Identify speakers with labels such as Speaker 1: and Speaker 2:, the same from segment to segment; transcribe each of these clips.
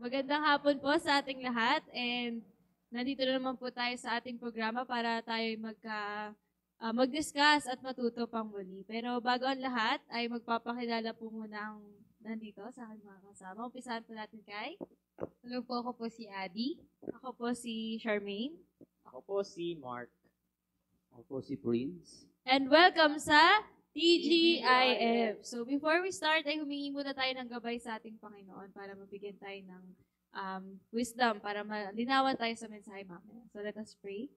Speaker 1: Magandang hapon po sa ating lahat and nandito na naman po tayo sa ating programa para tayo mag-discuss at matuto pang muli. Pero bago ang lahat ay magpapakilala po muna ang nandito sa aking mga kasama. Umpisahan po natin kay.
Speaker 2: Hello po, ako po si Abby.
Speaker 1: Ako po si Charmaine.
Speaker 3: Ako po si Mark.
Speaker 4: Ako po si Prince.
Speaker 1: And welcome sa TGIF. So before we start ay humingi muna tayo ng gabay sa ating Panginoon para mabigyan tayo ng wisdom para malinawan tayo sa mensahe mamaya. So let us pray.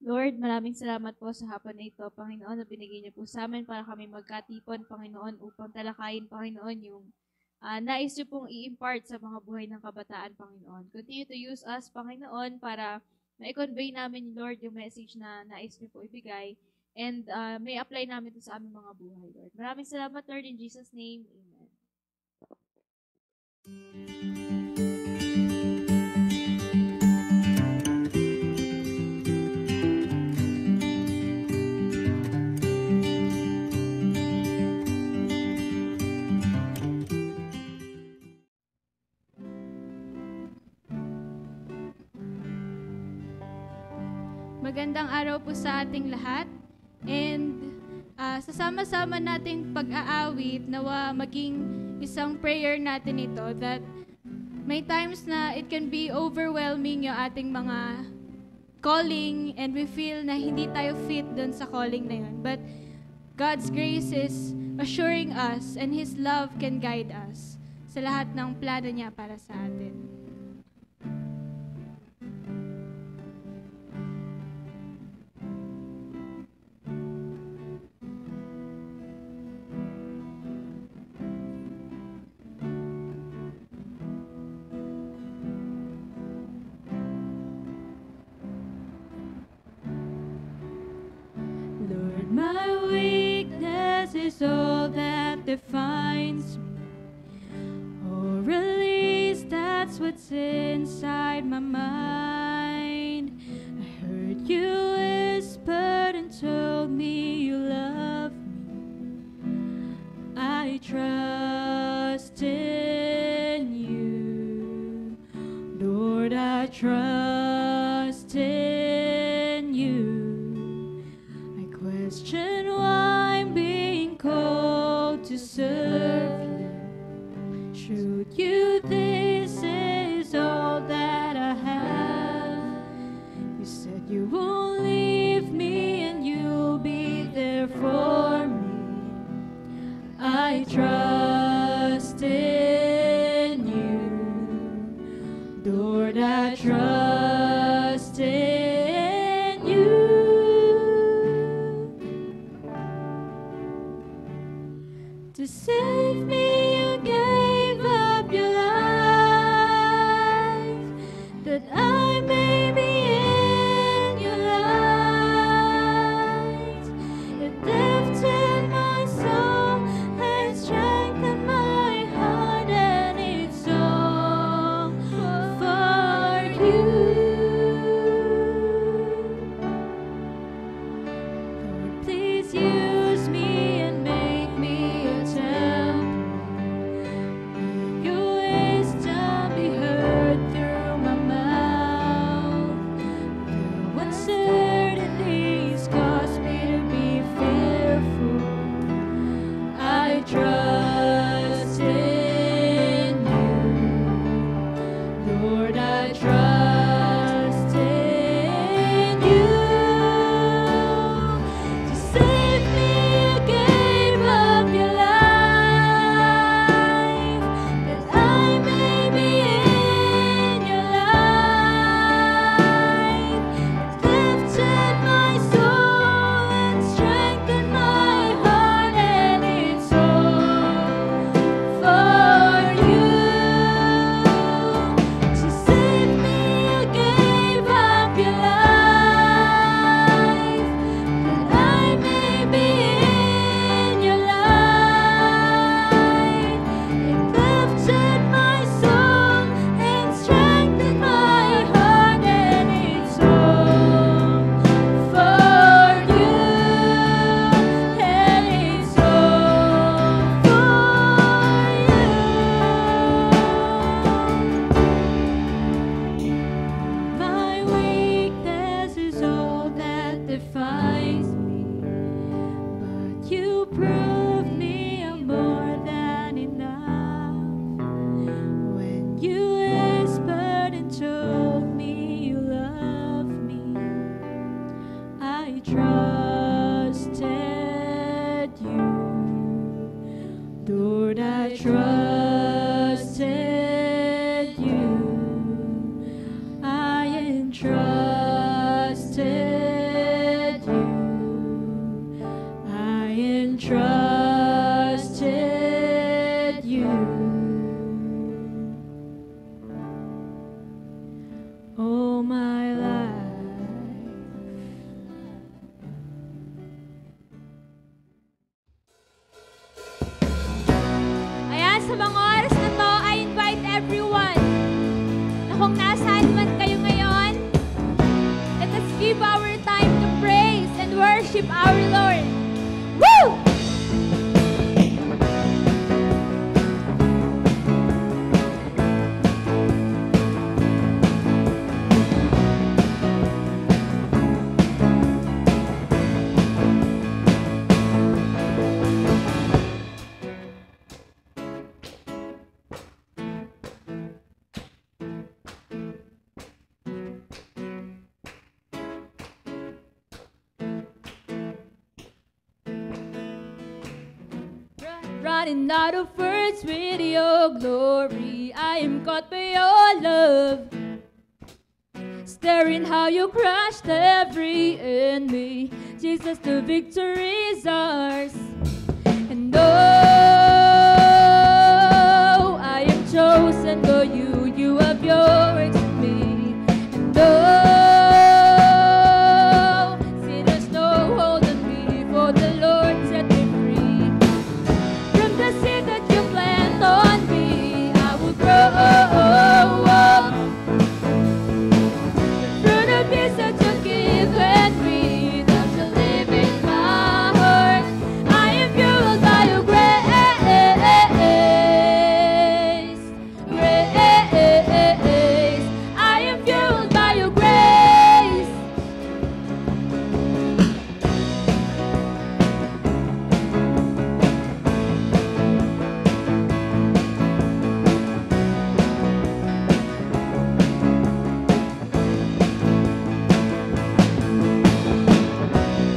Speaker 1: Lord, maraming salamat po sa hapon na ito, Panginoon, na binigay niyo po sa amin para kami magkatipon, Panginoon, upang talakayin, Panginoon, yung nais niyo pong i-impart sa mga buhay ng kabataan, Panginoon. Continue to use us, Panginoon, para ma-convey namin, Lord, yung message na nais niyo po ibigay and may apply namin ito sa aming mga buhay, Lord. Maraming salamat, Lord, in Jesus' name. Amen.
Speaker 5: Magandang araw po sa ating lahat. And sasama-sama nating pag-aawit nawa maging isang prayer natin ito that may times na it can be overwhelming yung ating mga calling and we feel na hindi tayo fit dun sa calling na yun. But God's grace is assuring us and His love can guide us sa lahat ng plano niya para sa atin.
Speaker 6: My weakness is all that defines me. Or at least that's what's inside my mind. I heard you whispered and told me you love me. I trust in you. Lord, I trust in you. Question why I'm being called to serve you. Should you, this is all that I have. You said you won't leave me and you'll be there for me. I trust in you. Lord, I trust in you. To save me, you gave up your life, that I may be in your light. It lifted my soul and strengthened my heart, and it's all for you. Lord, please use me and make me a temple Lord, I trusted you. I entrusted you. I entrusted you. All my life.
Speaker 5: Ayan, sa mga oras na to, I invite everyone na kung nasaan man kayo ngayon, let us give our time to praise and worship our Lord. Woo! Running out of words with your glory, I am caught by your love. Staring how you crushed every enemy, Jesus, the victory is ours. And oh, I am chosen for you, you have your works in me. And oh, sin has no hold on me, for the Lord set me free. From the seed that you plant on me, I will grow. The fruit of peace that you've given me, that shall live in my heart. I am fueled by your grace. I am fueled by your grace.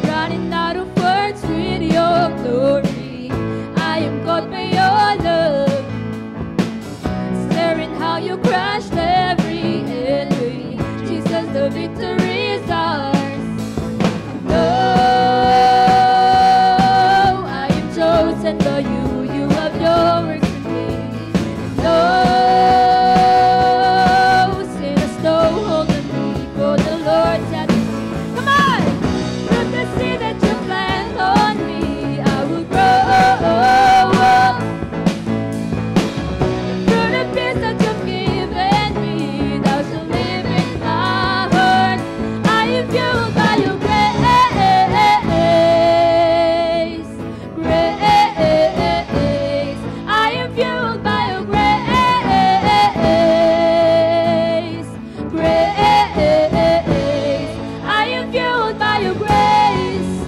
Speaker 5: Running out of words with your glory, I am caught by your love. Staring how you crushed every enemy, Jesus, the victory is ours. No, I am chosen by you, you have your works in me. No, sin has no hold on me, for the Lord set me free. Come on! From the seed that you plant on me, I will grow. Through the peace that you've given me, thou shalt live in my heart. I am fueled by your grace. I am fueled by your grace. I am fueled by your grace.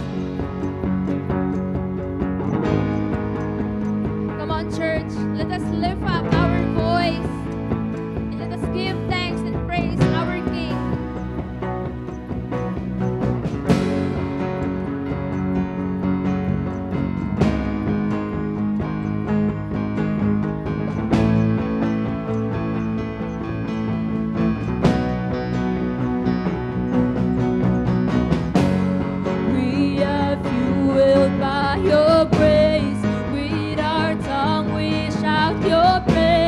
Speaker 5: Come on, church, let us lift up our voice and let us give thanks and praise our King. We are fueled by your grace. With our tongue we shout your praise.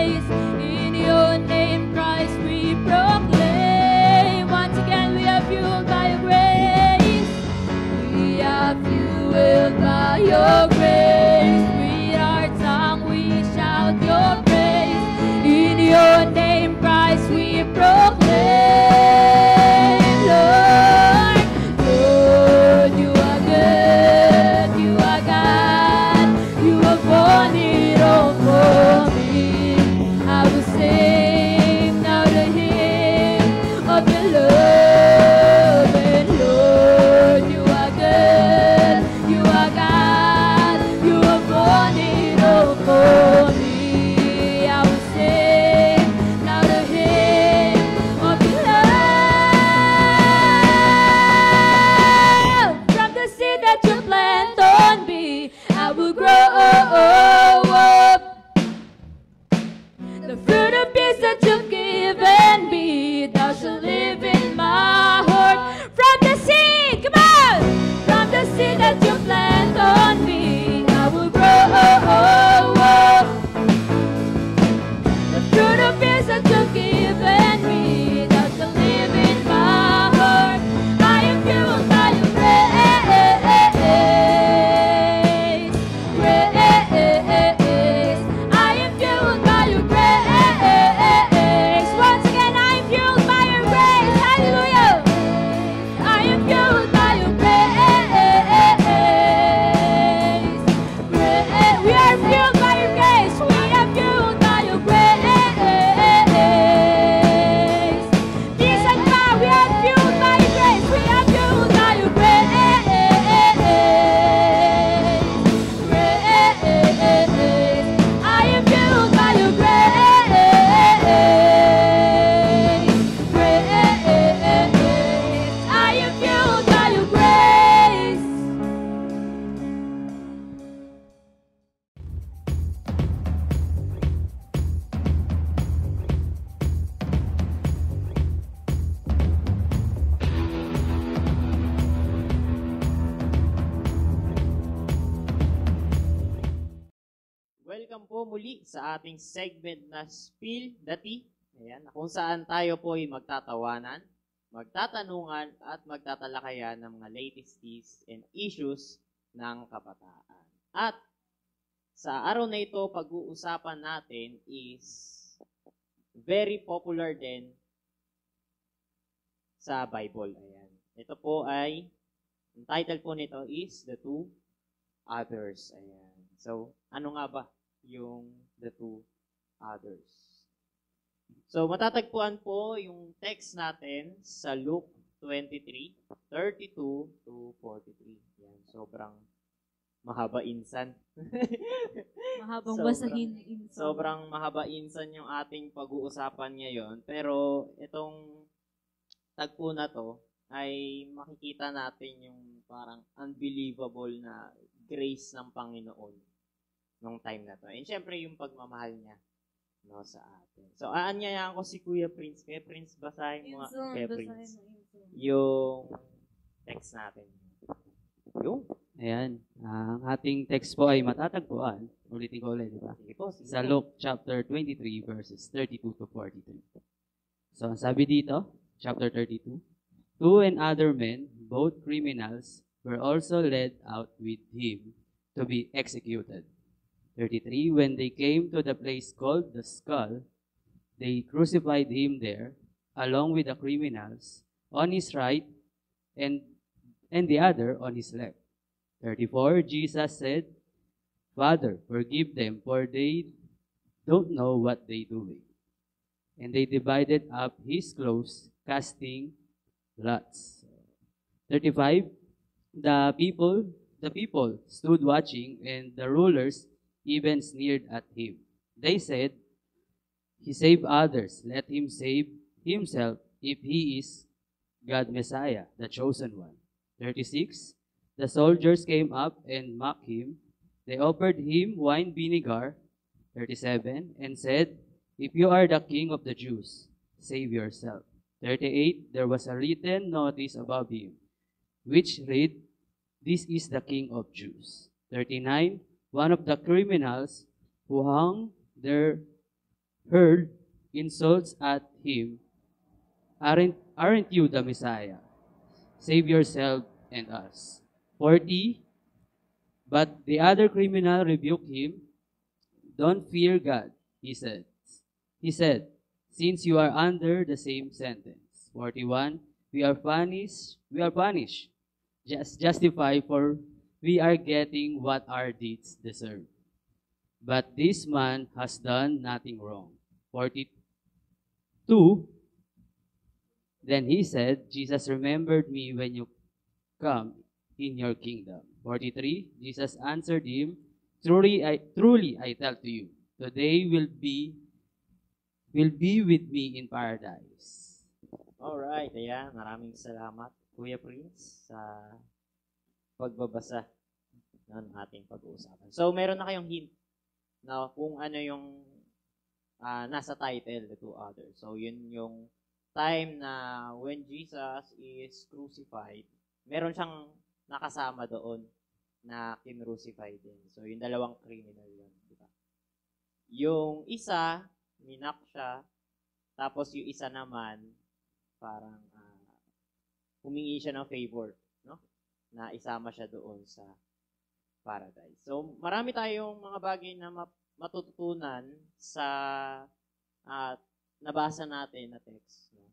Speaker 3: po muli sa ating segment na Spill the Tea. Ayan, kung saan tayo po ay magtatawanan, magtatanungan at magtatalakayan ng mga latest news and issues ng kabataan. At sa araw na ito, pag-uusapan natin is very popular din sa Bible. Ayan. Ito po ay, ang title po nito is The Two Others. Ayan. So, ano nga ba yung The Two Others? So, matatagpuan po yung text natin sa Luke 23, 32 to 43. Yan, sobrang mahaba insan.
Speaker 1: Mahabang
Speaker 3: Sobrang-
Speaker 1: basahin.
Speaker 3: Sobrang mahaba insan yung ating pag-uusapan ngayon. Pero itong tagpo na to ay makikita natin yung parang unbelievable na grace ng Panginoon nung time na to. And syempre yung pagmamahal niya no, sa atin. So, aanyayahan ko si Kuya Prince. Kuya Prince, basahin mo nga. Kuya Prince. Yung text natin. Yung?
Speaker 4: Ayan. Ang ating text po ay matatagpuan. Ulitin ko ulit, di ba?
Speaker 3: Sige po. Sige
Speaker 4: Sa
Speaker 3: po.
Speaker 4: Luke chapter 23 verses 32 to 43. So, ang sabi dito, chapter 32, two and other men, both criminals, were also led out with him to be executed. 33, when they came to the place called the Skull, they crucified him there, along with the criminals, on his right and the other on his left. 34, Jesus said, Father, forgive them, for they don't know what they do. And they divided up his clothes, casting lots. 35, the people stood watching, and the rulers even sneered at him. They said, He saved others, let him save himself if he is God Messiah, the chosen one. 36, the soldiers came up and mocked him. They offered him wine vinegar, 37, and said, If you are the king of the Jews, save yourself. 38, there was a written notice above him, which read, This is the King of Jews. 39, one of the criminals who hung there hurled insults at him. Aren't you the Messiah? Save yourself and us. 40, but the other criminal rebuked him. Don't fear God, he said. Since you are under the same sentence. 41, we are punished, just justified, for we are getting what our deeds deserve. But this man has done nothing wrong. 42, then he said, Jesus remembered me when you come in your kingdom. 43, Jesus answered him, Truly I tell to you, today will be with me in paradise.
Speaker 3: Alright, ayan. Maraming salamat, Kuya Prince, sa pagbabasa ng ating pag-uusapan. So, meron na kayong hint na kung ano yung nasa title, The Two Others. So, yun yung time na when Jesus is crucified, meron siyang nakasama doon na kinrucify din. So, yung dalawang criminal yun. Diba? Yung isa, minak siya, tapos yung isa naman, parang humingi siya ng favor, no? Na isama siya doon sa paradise. So, marami tayong mga bagay na matututunan sa nabasa natin na text. No?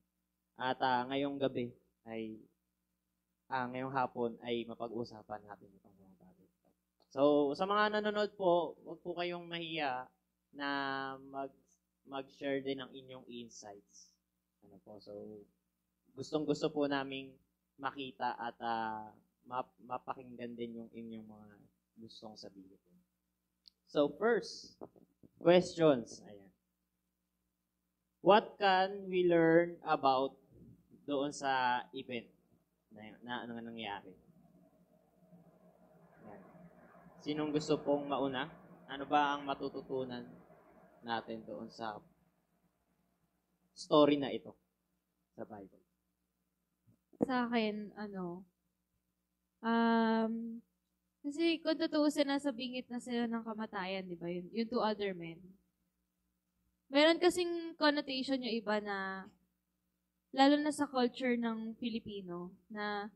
Speaker 3: At ngayong gabi ay ngayong hapon ay mapag-usapan natin itong mga bagay. So, sa mga nanonood po, huwag po kayong mahiya na mag-share din ng inyong insights. Ano po, so, gustong-gusto po naming makita at mapakinggan din yung inyong mga gustong sabihin. So, first, questions. Ayan. What can we learn about doon sa event na nangyari? Ayan. Sinong gusto pong mauna? Ano ba ang matututunan natin doon sa story na ito sa Bible?
Speaker 1: Sa akin, Kasi kung tutuusin, nasa bingit na sila ng kamatayan, di ba? Yung two other men. Meron kasing connotation yung iba na, lalo na sa culture ng Filipino, na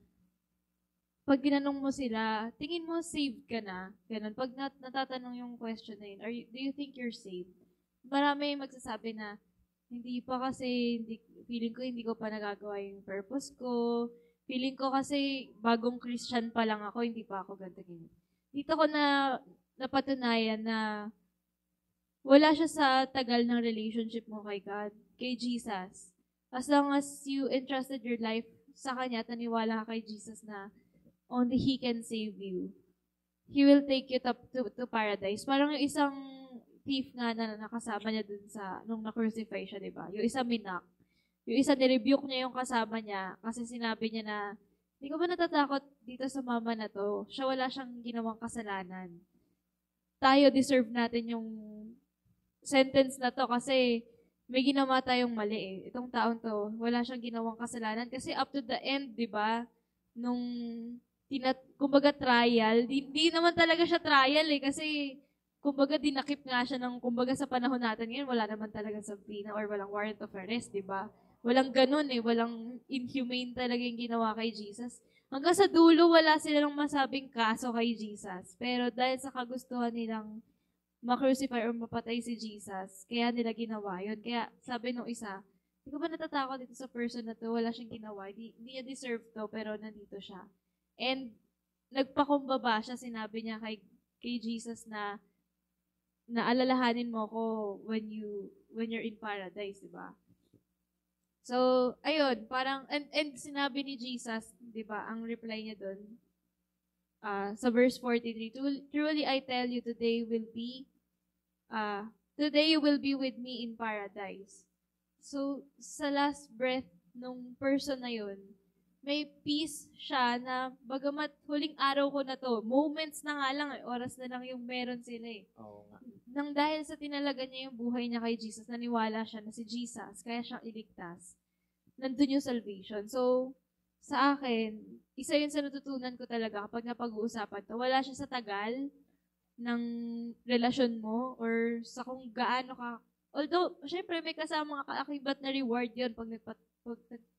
Speaker 1: pag tinanong mo sila, tingin mo saved ka na? Ganun. Pag natatanong yung question na yun, do you think you're saved? Marami magsasabi na, hindi pa kasi, feeling ko hindi ko pa nagagawa yung purpose ko. Feeling ko kasi bagong Christian pa lang ako, hindi pa ako ganito ganyan. Dito ko na napatunayan na wala siya sa tagal ng relationship mo kay God, kay Jesus. As long as you entrusted your life sa Kanya, taniwala ka kay Jesus na only He can save you. He will take you to paradise. Parang yung isang thief nga na nakasama niya dun sa, nung na-crucify siya, di ba? Yung isa minak. Yung isa nirebuke niya yung kasama niya kasi sinabi niya na, hindi ko ba natatakot dito sa mama na to? Siya wala siyang ginawang kasalanan. Tayo deserve natin yung sentence na to kasi may ginawa tayong mali eh. Itong taon to, wala siyang ginawang kasalanan kasi up to the end, di ba? Nung kumbaga trial, di naman talaga siya trial eh kasi kumbaga dinakip nga siya ng kumbaga sa panahon natin ngayon, wala naman talaga subpoena or walang warrant of arrest, di ba? Walang ganun eh, walang inhumane talaga yung ginawa kay Jesus. Hanggang sa dulo, wala silang masabing kaso kay Jesus. Pero dahil sa kagustuhan nilang ma-crucify or mapatay si Jesus, kaya nila ginawa yun. Kaya sabi nung isa, hindi ko ba natatakot dito sa person na to, wala siyang ginawa, hindi niya deserve to, pero nandito siya. And nagpakumbaba siya, sinabi niya kay Jesus na alalahanin mo ko when you're in paradise, di ba? So, ayun, parang, and sinabi ni Jesus, di ba, ang reply niya doon, sa verse 43, truly I tell you, today you will be with me in paradise. So, sa last breath nung person na yun, may peace siya na bagamat huling araw ko na to, moments na nga lang, oras na lang yung meron sila eh.
Speaker 3: Oo nga.
Speaker 1: Nang dahil sa tinalaga niya yung buhay niya kay Jesus, naniwala siya na si Jesus, kaya siyang iligtas. Nandun yung salvation. So, sa akin, isa yun sa natutunan ko talaga kapag napag-uusapan to. Wala siya sa tagal ng relasyon mo or sa kung gaano ka. Although, syempre, may kasamang kaakibat na reward yun pag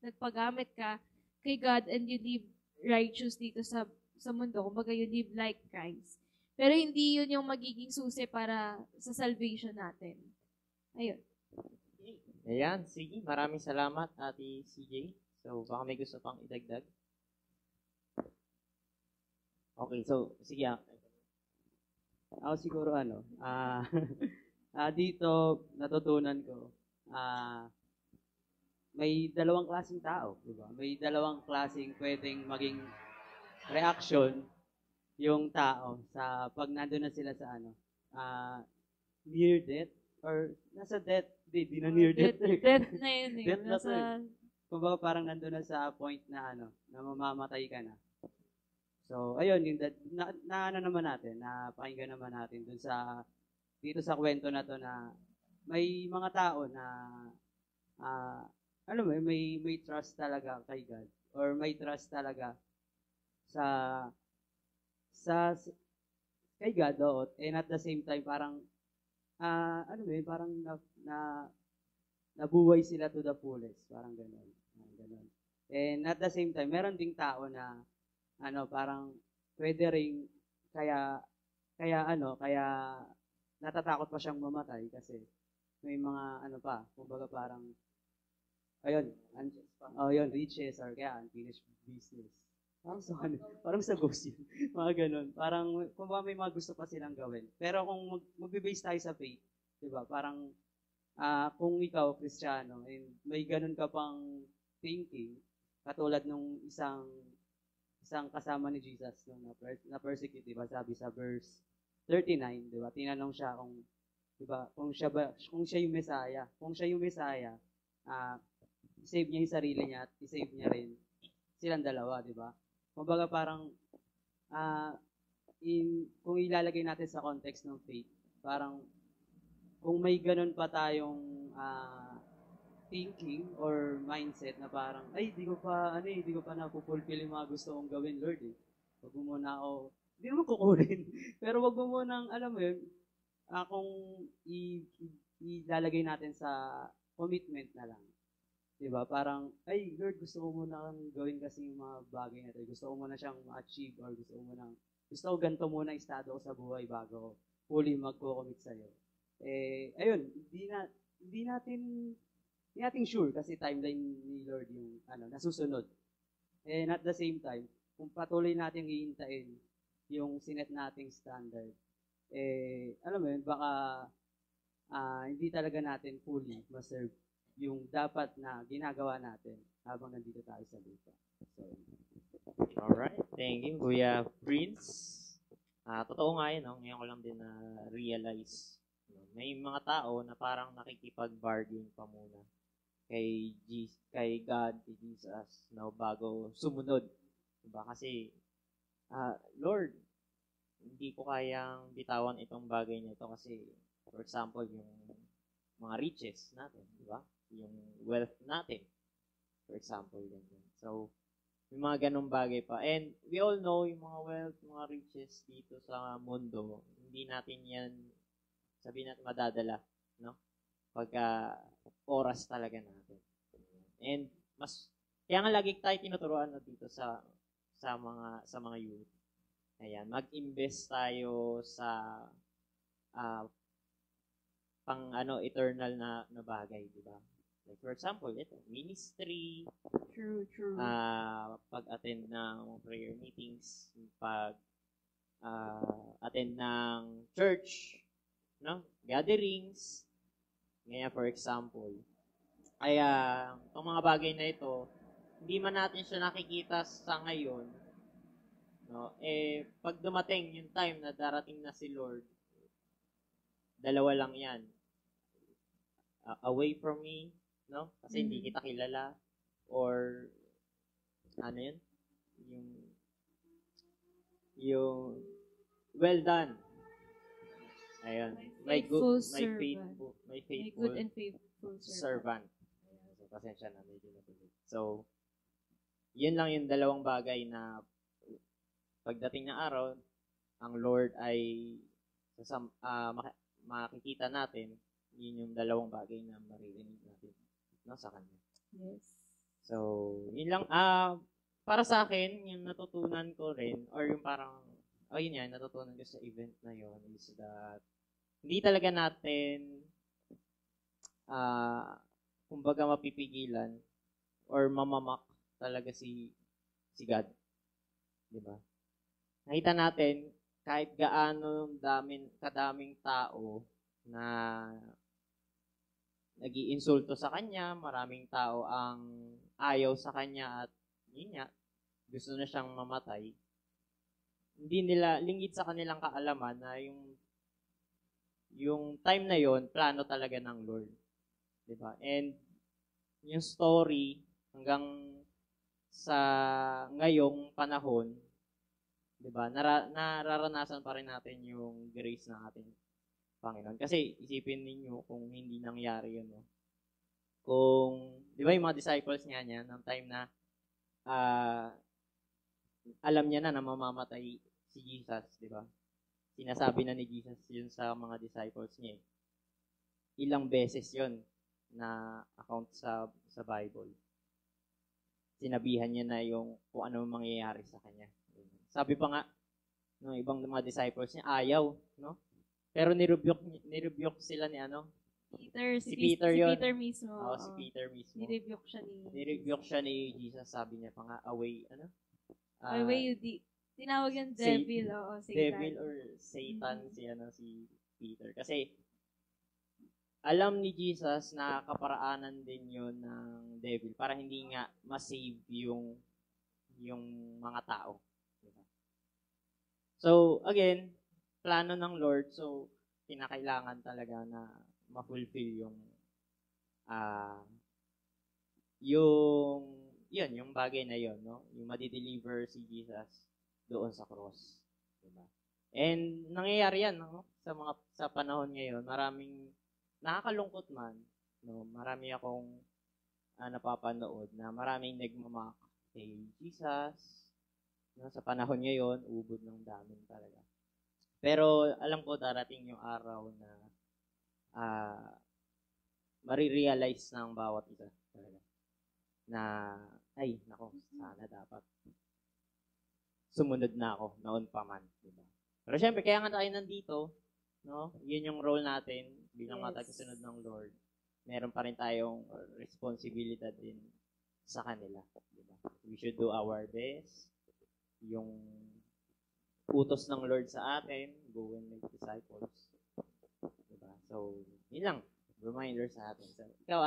Speaker 1: nagpagamit ka kay God and you live righteous dito sa mundo. Kumbaga, you live like Christ. Pero hindi yun yung magiging susi para sa salvation natin. Ayun.
Speaker 3: Ayan, sige. Maraming salamat, Ate CJ. So, baka may gusto pang idagdag. Okay, so, sige.
Speaker 4: Ako siguro dito natutunan ko, may dalawang klaseng tao, di ba? May dalawang klaseng pwedeng maging reaction yung tao sa pag nandun na sila sa near death or nasa death, di na near death.
Speaker 1: Death na yun eh.
Speaker 4: Death na to eh. Kumbaga parang nandun na sa point na na mamamatay ka na. So, ayun, yung napakinggan naman natin dun dito sa kwento na to na may mga tao na, may trust talaga kay God or may trust talaga sa kay God, and at the same time, parang, parang nabuhay sila to the fullest, parang gano'n. And at the same time, meron ding tao na, parang pwede ring kaya natatakot pa siyang mamatay kasi may mga kumbaga parang riches or kaya unfinished business. Parang sa ghost yun. Mga ganun. Parang kumbaga may mga gusto pa silang gawin. Pero kung magbe-base tayo sa faith, 'di ba? Parang kung ikaw Kristiyano and may ganun ka pang thinking katulad nung isang kasama ni Jesus na persecute, 'di ba? Sabi sa verse 39, 'di ba? Tinanong siya kung 'di ba, kung siya yung Messiah. Kung siya yung Messiah, i-save niya yung sarili niya at i-save niya rin silang dalawa, 'di ba? Kumbaga parang kung ilalagay natin sa context ng faith, parang kung may ganun pa tayong thinking or mindset na parang, ay, di ko pa na-fulfill yung mga gusto kong gawin, Lord, eh. Huwag mo muna ako, Hindi naman kukunin. Pero wag mo munang, alam mo yun, kung ilalagay natin sa commitment na lang. Diba? Parang, ay, Lord, gusto ko muna gawin kasi yung mga bagay na ito. Gusto ko muna siyang ma-achieve or gusto ko ganito muna estado ko sa buhay bago ko fully magko-commit sa'yo. Ayun, hindi natin sure kasi timeline ni Lord yung nasusunod. And at the same time, kung patuloy natin hihintayin yung sinet nating standard, alam mo yun, baka hindi talaga natin fully ma-serve yung dapat na ginagawa natin habang nandito tayo sa lupa. So,
Speaker 3: Alright, thank you, Kuya Prince. Totoo nga yun, no? Ngayon ko lang din na-realize. May mga tao na parang nakikipag-bargain pa muna kay God, kay Jesus, bago sumunod. Diba? Kasi, Lord, hindi ko kayang bitawan itong bagay na ito kasi, for example, yung mga riches natin, di ba? Yung wealth natin, for example, ganyan. So, may mga ganong bagay pa. And we all know yung mga wealth, mga riches dito sa mundo, hindi natin yan, sabihin natin, madadala, no? Pagka oras talaga natin. And kaya nga lagi tayo tinuturuan na dito sa mga youth. Ayan, mag-invest tayo sa eternal na bagay, di ba? Like for example, ito, ministry,
Speaker 1: True.
Speaker 3: pag-attend ng prayer meetings, attend ng church, no? Gatherings, ganyan for example. Kaya, itong mga bagay na ito, hindi man natin siya nakikita sa ngayon, no? Pag dumating yung time na darating na si Lord, dalawa lang yan. Away from me, no? Kasi hindi kita kilala. Or, yung well done. Ayun. My good
Speaker 1: and faithful
Speaker 3: servant. Ayan. So, pasensya na, medyo natuloy. So, yun lang yung dalawang bagay na pagdating ng araw, ang Lord ay makikita natin, yun yung dalawang bagay na maririnig natin, no, sa Kanya.
Speaker 1: Yes.
Speaker 3: So, yun lang. Para sa akin, yung natutunan ko rin, or yung parang, yun yan, natutunan ko sa event na yun, is that, hindi talaga natin, kumbaga mapipigilan, or mamamak talaga si God. Diba? Nakita natin, kahit gaano kadaming tao na nag-iinsulto sa kanya, maraming tao ang ayaw sa kanya at yun nga, gusto na siyang mamatay. Hindi nila, lingid sa kanilang kaalaman na yung time na yon plano talaga ng Lord. Diba? And yung story hanggang sa ngayong panahon, diba, nararanasan pa rin natin yung grace ng ating Panginoon. Kasi isipin ninyo kung hindi nangyari yun, no? Kung, di ba yung mga disciples niya ng time na alam niya na mamamatay si Jesus, di ba? Sinasabi na ni Jesus yun sa mga disciples niya. Ilang beses yun na account sa Bible. Sinabihan niya na yung kung ano mangyayari sa kanya. Sabi pa nga, ng ibang mga disciples niya, ayaw, no? Pero nirebuke sila ni
Speaker 1: Peter,
Speaker 3: si Peter yun.
Speaker 1: Si Peter mismo.
Speaker 3: Si Peter mismo.
Speaker 1: Nirebuke siya ni
Speaker 3: Jesus. Sabi niya pa nga, away,
Speaker 1: tinawag yung devil, Satan.
Speaker 3: Devil or Satan, si Peter. Kasi, alam ni Jesus na kaparaanan din yun ng devil para hindi nga ma-save yung mga tao. Diba? So, again, plano ng Lord, so kinakailangan talaga na ma-fulfill yung bagay na yon, no? Yung ma-deliver si Jesus doon sa cross, diba? And nangyayari yan, no? Sa panahon ngayon, maraming nakakalungkot man, no? Marami akong napapanood na maraming nagmamak kay Jesus, No? Sa panahon ngayon, ubod ng dami talaga. Pero alam ko darating yung araw na marirealize ng bawat isa talaga na ay, nako, sana dapat sumunod na ako noon pa man. Diba? Pero syempre, kaya nga tayo nandito, no? Yun yung role natin bilang mga tagasunod ng Lord. Meron pa rin tayong responsibilidad din sa kanila. Diba? We should do our best. Yung utos ng Lord sa atin, go and make disciples. Diba? So, yun lang. Reminder sa atin. So, ikaw,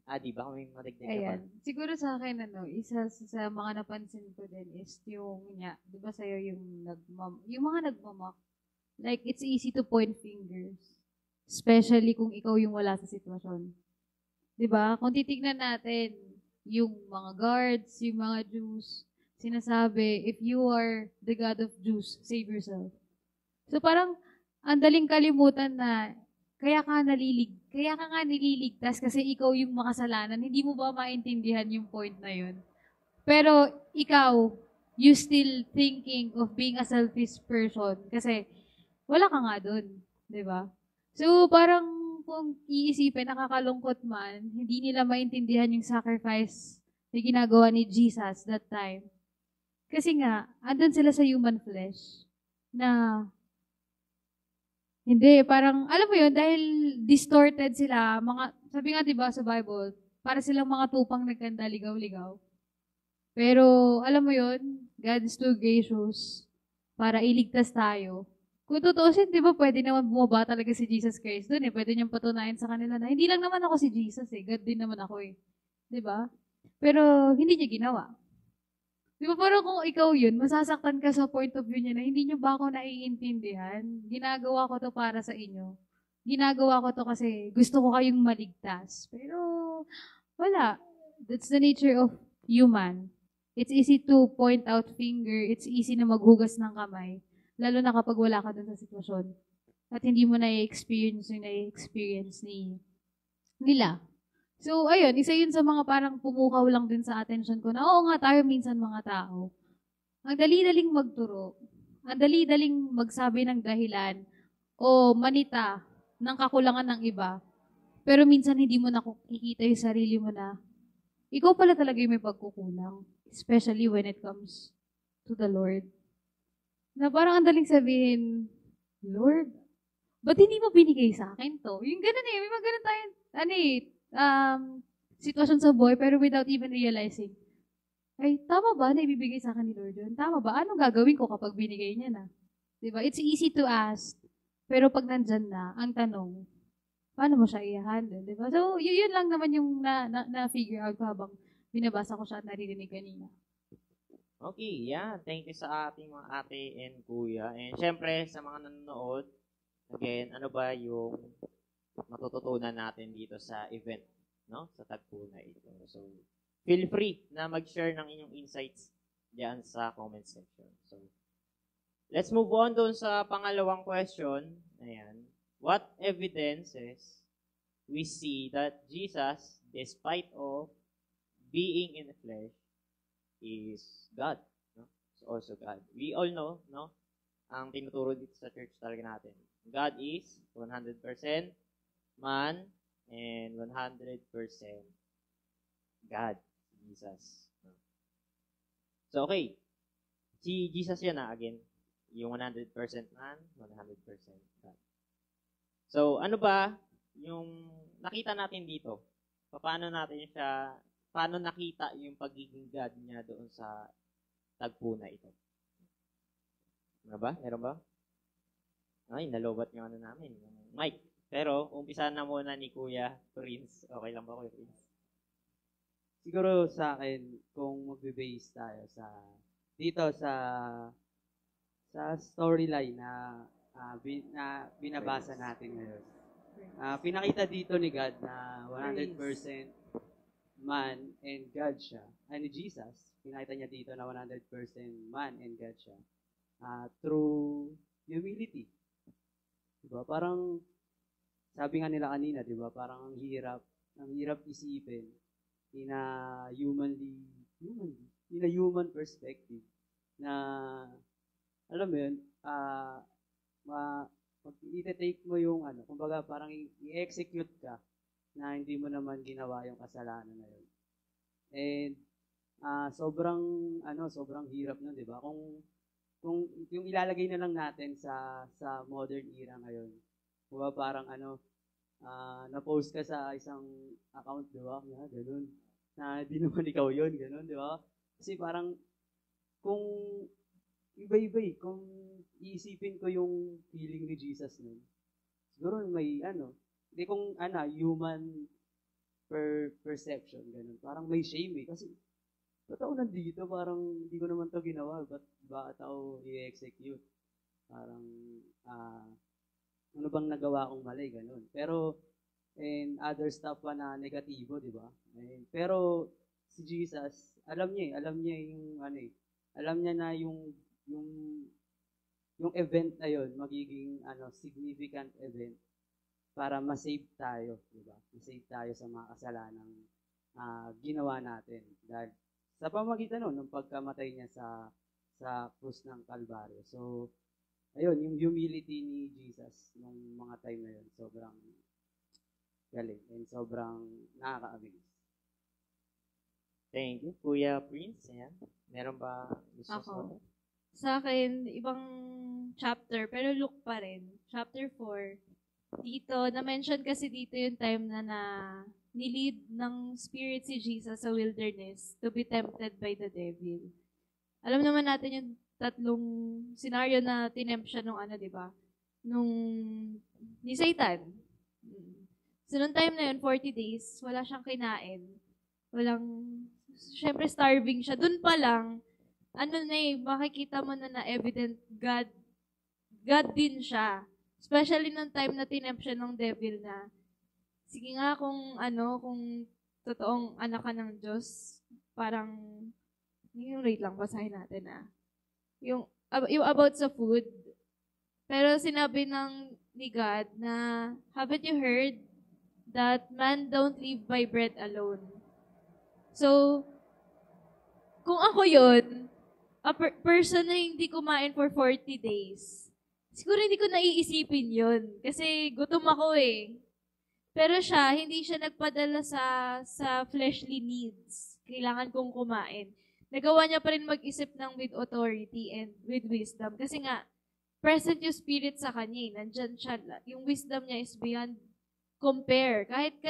Speaker 3: Adi, baka may madagdag ka pa?
Speaker 2: Ayan. Siguro sa akin, isa sa mga napansin ko din is yung, di ba sa'yo yung mga nagmamak, like, it's easy to point fingers. Especially kung ikaw yung wala sa sitwasyon. Di ba? Kung titignan natin, yung mga guards, yung mga Jews, sinasabi, if you are the God of Jews, save yourself. So parang, ang daling kalimutan na, kaya ka nga nililigtas kasi ikaw yung makasalanan. Hindi mo ba maintindihan yung point na yun? Pero ikaw, you still thinking of being a selfish person kasi wala ka nga dun. Diba? So parang kung iisipin, nakakalungkot man, hindi nila maintindihan yung sacrifice na ginagawa ni Jesus that time. Kasi nga, andun sila sa human flesh na hindi, parang, alam mo yun, dahil distorted sila, sabi nga diba sa Bible, para silang mga tupang nagkanda, ligaw-ligaw. Pero, alam mo yun, God is too gracious para iligtas tayo. Kung tutuusin, di ba, pwede naman bumaba talaga si Jesus Christ doon eh. Pwede niyang patunayan sa kanila na, hindi lang naman ako si Jesus eh, God din naman ako eh. Di ba? Pero, hindi niya ginawa. Di ba parang kung ikaw yun, masasaktan ka sa point of view niya na hindi niyo ba ako naiintindihan? Ginagawa ko to para sa inyo. Ginagawa ko to kasi gusto ko kayong maligtas. Pero wala. That's the nature of human. It's easy to point out finger. It's easy na maghugas ng kamay. Lalo na kapag wala ka dun sa sitwasyon. At hindi mo na-experience yung na-experience nila. So, ayun, isa yun sa mga parang pumukaw lang din sa attention ko na, oo nga tayo minsan mga tao. Ang dali-daling magturo, ang dali-daling magsabi ng dahilan, o manita ng kakulangan ng iba, pero minsan hindi mo nakikita yung sarili mo na, ikaw pala talaga yung may pagkukulang, especially when it comes to the Lord. Na parang ang daling sabihin, Lord, ba't hindi mo binigay sa akin to? Yung ganun eh, may mga ganun tayo, sitwasyon sa buhay, pero without even realizing, ay, tama ba na ibibigay sa akin ni Lord yun? Tama ba? Anong gagawin ko kapag binigay niya na? Diba? It's easy to ask, pero pag nandyan na, ang tanong, paano mo siya i-handle? Diba? So, yun lang naman yung na-figure out ko habang binabasa ko siya at naririnig kanina.
Speaker 3: Okay, yeah. Thank you sa ating mga ate and kuya. And syempre, sa mga nanonood, again, ano ba yung matututunan natin dito sa event, no? Sa tagpo na ito. So, feel free na mag-share ng inyong insights diyan sa comment section. So, let's move on doon sa pangalawang question. Ayan. What evidences we see that Jesus, despite of being in the flesh, is God, no? So also God. We all know, no? Ang tinuturo dito sa church talaga natin. God is 100% man and 100% God, Jesus. So, okay. Si Jesus yan again. Yung 100% man, 100% God. So, ano ba yung nakita natin dito? Paano nakita yung pagiging God niya doon sa tagpo na ito? Ano ba? Meron ba? Ay, nalobat yung namin, yung mic. Pero, umpisa na muna ni Kuya Prince. Okay lang ba, Kuya Prince?
Speaker 4: Siguro sa akin, kung magbe-base tayo dito sa storyline na binabasa natin ngayon. Pinakita dito ni God na 100% man and God siya. Ni Jesus, pinakita niya dito na 100% man and God siya. Through humility. Diba? Parang sabi nga nila kanina, di ba? Parang ang hirap isipin in a humanly in a human perspective na, alam mo yun, i-take mo yung kumbaga parang i-execute ka na hindi mo naman ginawa yung kasalanan na yun. And sobrang hirap nun, di ba? Kung yung ilalagay na lang natin sa modern era ngayon, diba, parang na-post ka sa isang account, di ba? Na, ganun. Na di naman ikaw yun, ganun, di ba? Kasi parang kung iba-iba kung iisipin ko yung feeling ni Jesus nun, siguro may hindi kung human perception, ganun. Parang may shame kasi ba't ako nandito? Parang hindi ko naman to ginawa. Ba't ako i-execute? Parang, ano bang nagawa kong mali? Ganun. Pero, and other stuff pa na negatibo, di ba? Pero, si Jesus, alam niya yung, alam niya na yung event na yun, magiging, significant event para ma-save tayo, di ba? Ma-save tayo sa mga kasalanang ginawa natin. Dahil, sa pamagitan ng pagkamatay niya sa krus ng Kalbaryo. So, ayun, yung humility ni Jesus nung mga time na yun, sobrang galing and sobrang nakaka-amaze.
Speaker 3: Thank you. Kuya Prince, ayan. Meron ba gusto
Speaker 1: Ako.
Speaker 3: sa
Speaker 1: Sa akin, ibang chapter, pero Luke pa rin. Chapter 4. Dito, na-mention kasi dito yung time na nilid ng spirit si Jesus sa wilderness to be tempted by the devil. Alam naman natin yung tatlong scenario na tinempt siya nung di ba? Ni Satan. So, nung time na yun, 40 days, wala siyang kinain. Syempre starving siya. Doon pa lang, makikita mo na evident God din siya. Especially nung time na tinempt siya ng devil na, sige nga kung totoong anak ka ng Diyos, parang, rate lang, basahin natin Yung about sa food. Pero sinabi ni God na, haven't you heard that man don't live by bread alone? So, kung ako yun, a person na hindi kumain for 40 days, siguro hindi ko naiisipin yun. Kasi gutom ako Pero hindi siya nagpadala sa fleshly needs. Kailangan kong kumain. Nagawa niya pa rin mag-isip ng with authority and with wisdom. Kasi nga, present yung spirit sa kanya. Nandyan siya. Yung wisdom niya is beyond compare. Kahit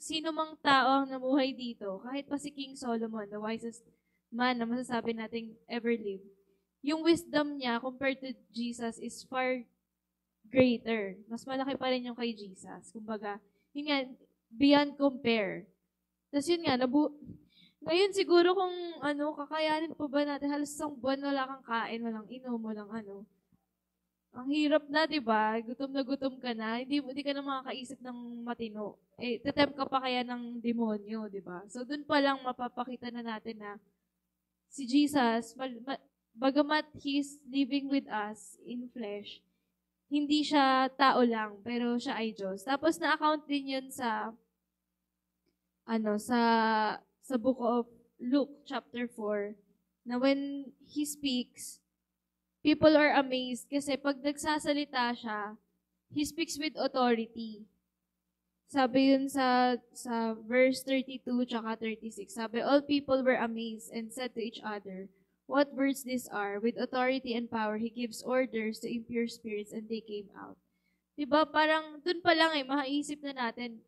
Speaker 1: sino mang tao ang namuhay dito, kahit pa si King Solomon, the wisest man na masasabi nating ever lived, yung wisdom niya compared to Jesus is far greater. Mas malaki pa rin yung kay Jesus. Kumbaga, yun nga, beyond compare. Tapos yun nga, ngayon siguro kung kakayanin pa ba natin, halos isang buwan wala kang kain, walang inom, walang Ang hirap na, di ba? Gutom na gutom ka na, hindi ka na makakaisip ng matino. Tetempt ka pa kaya ng demonyo, di ba? So, dun pa lang mapapakita na natin na si Jesus, bagamat He's living with us in flesh, hindi siya tao lang, pero siya ay Diyos. Tapos na-account din yun sa book of Luke chapter 4, na when He speaks, people are amazed kasi pag nagsasalita siya, He speaks with authority. Sabi yun sa verse 32 tsaka 36. Sabi, all people were amazed and said to each other, what words these are? With authority and power, He gives orders to impure spirits and they came out. Diba? Parang dun pa lang makaisip na natin,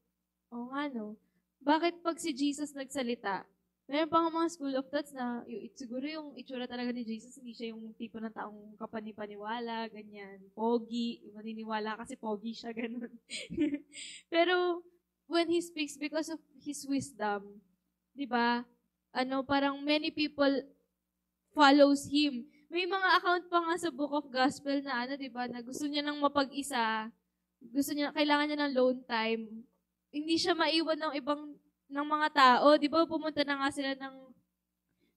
Speaker 1: bakit pag si Jesus nagsalita, meron pa mga school of thoughts na siguro yung itsura talaga ni Jesus, hindi siya yung tipo ng taong kapanipaniwala, ganyan, pogi, maniniwala kasi pogi siya, ganun. Pero, when He speaks, because of His wisdom, di ba, parang many people follows Him. May mga account pa nga sa Book of Gospel na di ba, na gusto niya nang mapag-isa, kailangan niya ng alone time, hindi siya maiwan ng mga tao. Di ba, pumunta na nga sila ng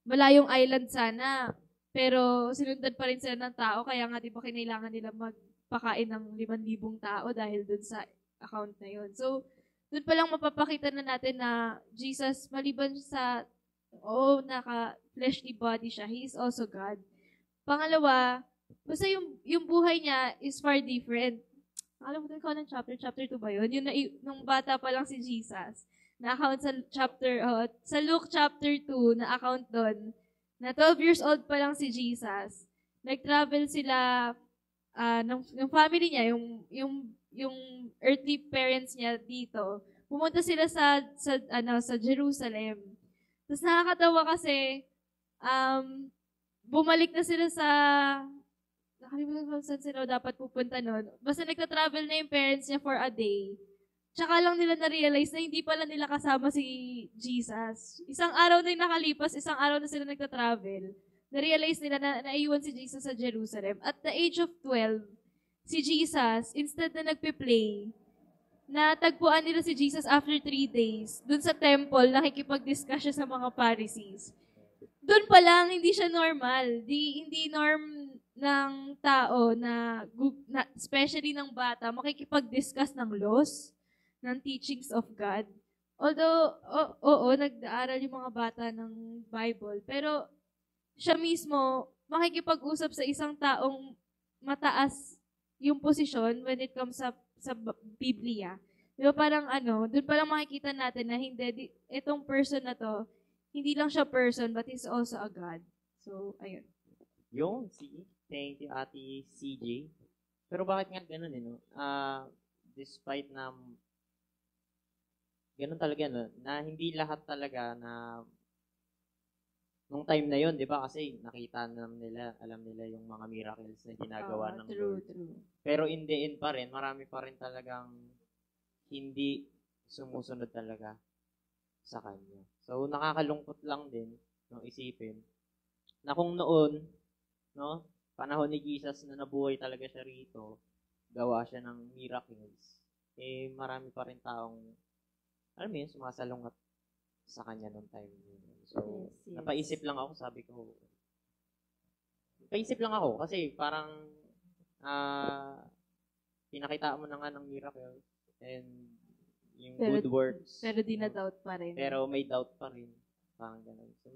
Speaker 1: malayong island sana. Pero sinundan pa rin sila ng tao. Kaya nga, di ba, kinailangan nila magpakain ng 5,000 tao dahil dun sa account na yun. So, dun pa lang mapapakita na natin na Jesus, maliban sa Oo, naka-fleshly body siya. He is also God. Pangalawa, basta yung buhay niya is far different. Alam mo ko ng chapter 2 ba yun? Yung nung bata pa lang si Jesus, na-account sa Luke chapter 2, na-account doon, na 12 years old pa lang si Jesus. Nag-travel sila, yung family niya, yung earthly parents niya dito, pumunta sila sa Jerusalem. Tapos nakakatawa kasi, bumalik na sila nakalimutan ko saan sila dapat pupunta nun. Basta nagta-travel na yung parents niya for a day. Tsaka lang nila na-realize na hindi pala nila kasama si Jesus. Isang araw na yung nakalipas, isang araw na sila nagta-travel. Na-realize nila na naiwan si Jesus sa Jerusalem. At the age of 12, si Jesus, instead na nagpe-play, natagpuan nila si Jesus after 3 days. Dun sa temple, nakikipag-discuss siya sa mga Pharisees. Doon pa lang, hindi siya normal. Hindi norm ng tao na especially ng bata, makikipag-discuss ng laws, ng teachings of God. Although, oo, nag-aaral yung mga bata ng Bible, pero siya mismo, makikipag-usap sa isang taong mataas yung posisyon when it comes sa Biblia. Di ba parang doon pa lang makikita natin na hindi, itong person na to, hindi lang siya person, but he's also a God. So, ayun.
Speaker 3: Thank you, Ate CJ. Pero bakit nga ganun, no? Despite na ganun talaga, no? Na hindi lahat talaga na nung time na yon, di ba? Kasi nakita nila, alam nila yung mga miracles na ginagawa ng Lord.
Speaker 1: True.
Speaker 3: Pero in the end pa rin, marami pa rin talagang hindi sumusunod talaga sa Kanya. So, nakakalungkot lang din, no, isipin, na kung noon, no, panahon ni Jesus na nabuhay talaga siya rito, gawa siya ng miracles, marami pa rin taong, alam mo yun, sumasalungat sa Kanya noong time yun. So,
Speaker 1: Yes.
Speaker 3: napaisip lang ako, kasi parang, pinakita mo na nga ng miracles, and yung good works.
Speaker 1: Pero di na doubt pa rin.
Speaker 3: Pero may doubt pa rin. Parang ganun. So,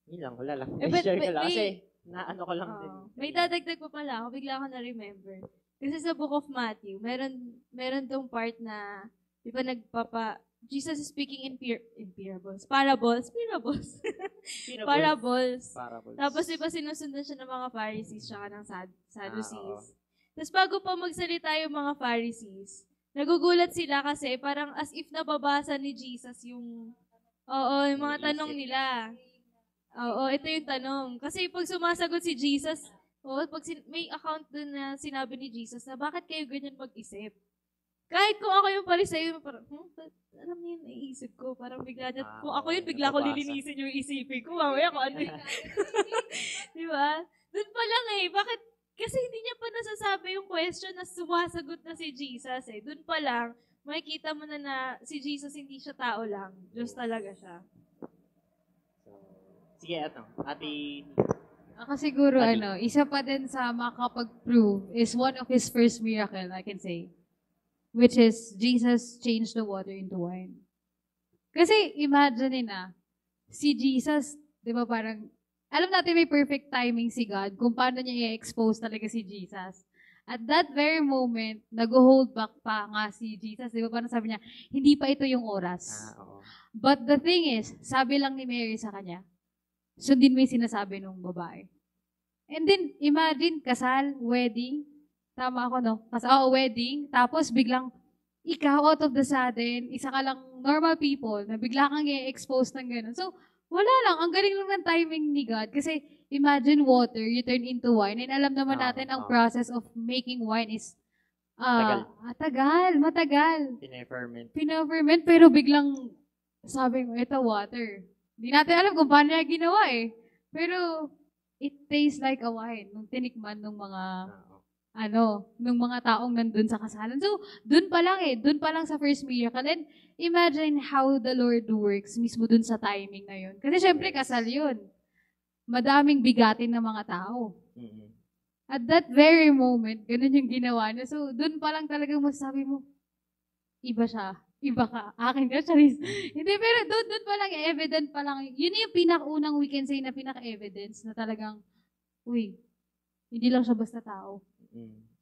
Speaker 3: yun lang, wala lang.
Speaker 1: But
Speaker 3: Share ko lang. Kasi, naano ko lang din.
Speaker 1: May dadagdag pa pala ako, bigla ko na-remember. Kasi sa Book of Matthew, meron tong part na, di ba Jesus is speaking in parables. Tapos di ba sinusundan siya ng mga Pharisees tsaka ng Sadducees. Tapos bago pa magsalita yung mga Pharisees, nagugulat sila kasi parang as if nababasa ni Jesus yung mga tanong nila. Ito yung tanong. Kasi pag sumasagot si Jesus, may account dun na sinabi ni Jesus na bakit kayo ganyan mag-isip? Kahit kung ako yung Pariseyo, parang, alam niyo yung naisip ko. Parang bigla na, kung ako yun, bigla ko lilinisin yung isipin ko. Mamaya kung ano yun. Di ba? Doon pa lang bakit? Kasi hindi niya pa nasasabi yung question na sumasagot na si Jesus Doon pa lang, makikita mo na si Jesus hindi siya tao lang. Diyos talaga siya.
Speaker 3: Sige, Ate...
Speaker 2: Ako siguro, isa pa din sa makapag-prove is one of his first miracle, I can say. Which is, Jesus changed the water into wine. Kasi, imagine si Jesus, di ba parang, alam natin may perfect timing si God kung paano niya i-expose talaga si Jesus. At that very moment, nag-hold back pa nga si Jesus. Di ba parang sabi niya, hindi pa ito yung oras. But the thing is, sabi lang ni Mary sa kanya, sundin mo yung sinasabi ng babae. And then, imagine, kasal, wedding, tama ako, no? Wedding, tapos biglang, ikaw, out of the sudden, isa ka lang normal people, na bigla kang i-expose ng gano'n. So, wala lang, ang galing lang ng timing ni God. Kasi, imagine water, you turn into wine, and alam naman natin, ang process of making wine is, matagal. Pina-ferment, pero biglang, sabi mo, ito water. Hindi natin alam kung paano niya ginawa Pero, it tastes like a wine nung tinikman ng mga nung mga taong nandun sa kasalan. So, dun pa lang sa first miracle. And imagine how the Lord works mismo dun sa timing na yun. Kasi syempre, kasal yun. Madaming bigatin ng mga tao.
Speaker 3: Mm-hmm.
Speaker 2: At that very moment, ganun yung ginawa niya. So, dun pa lang talaga masasabi mo, iba siya. Iba ka. Akin ka, Charis. Hindi, pero doon pa lang, evident pa lang. Yun yung pinakaunang we can say na pinaka-evidence na talagang, uy, hindi lang siya basta tao.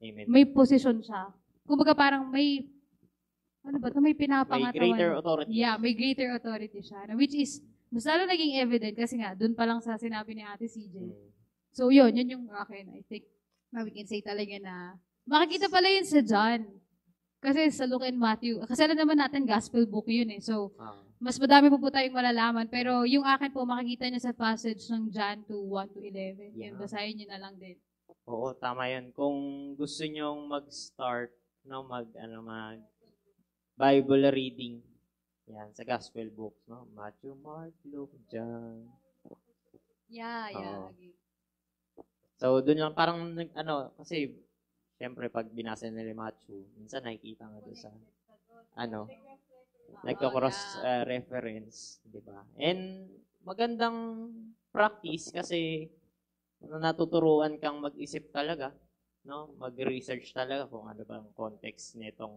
Speaker 3: Amen.
Speaker 2: May posisyon siya. Kumbaga parang may, ano ba ito, may
Speaker 3: May
Speaker 2: pinapangatawan.
Speaker 3: greater authority.
Speaker 2: Yeah, may greater authority siya. Na which is, mas lalo naging evident kasi nga, doon pa lang sa sinabi ni Ate CJ. So yun yung akin. I think, we can say talaga na, makikita pala yun sa John. Kasi sa Luke and Matthew, kasi alam naman natin, gospel book yun eh. So, mas madami po tayong malalaman. Pero yung akin po, makikita niya sa passage ng John 2:1-11.
Speaker 3: Yeah.
Speaker 2: Yan, basahin niyo na lang din.
Speaker 3: Oo, tama yan. Kung gusto nyong mag-start, no, mag Bible reading, yan, sa gospel books, no? Matthew, Mark, Luke, John.
Speaker 1: Yeah.
Speaker 3: Oo.
Speaker 1: Okay.
Speaker 3: So, doon lang, parang, kasi, syempre, pag binasa nila yung Matthew, minsan nakikita nga doon sa, nagko-cross reference, di ba? And, magandang practice kasi, natuturuan kang mag-isip talaga, no? Mag-research talaga kung ano ba ang context nitong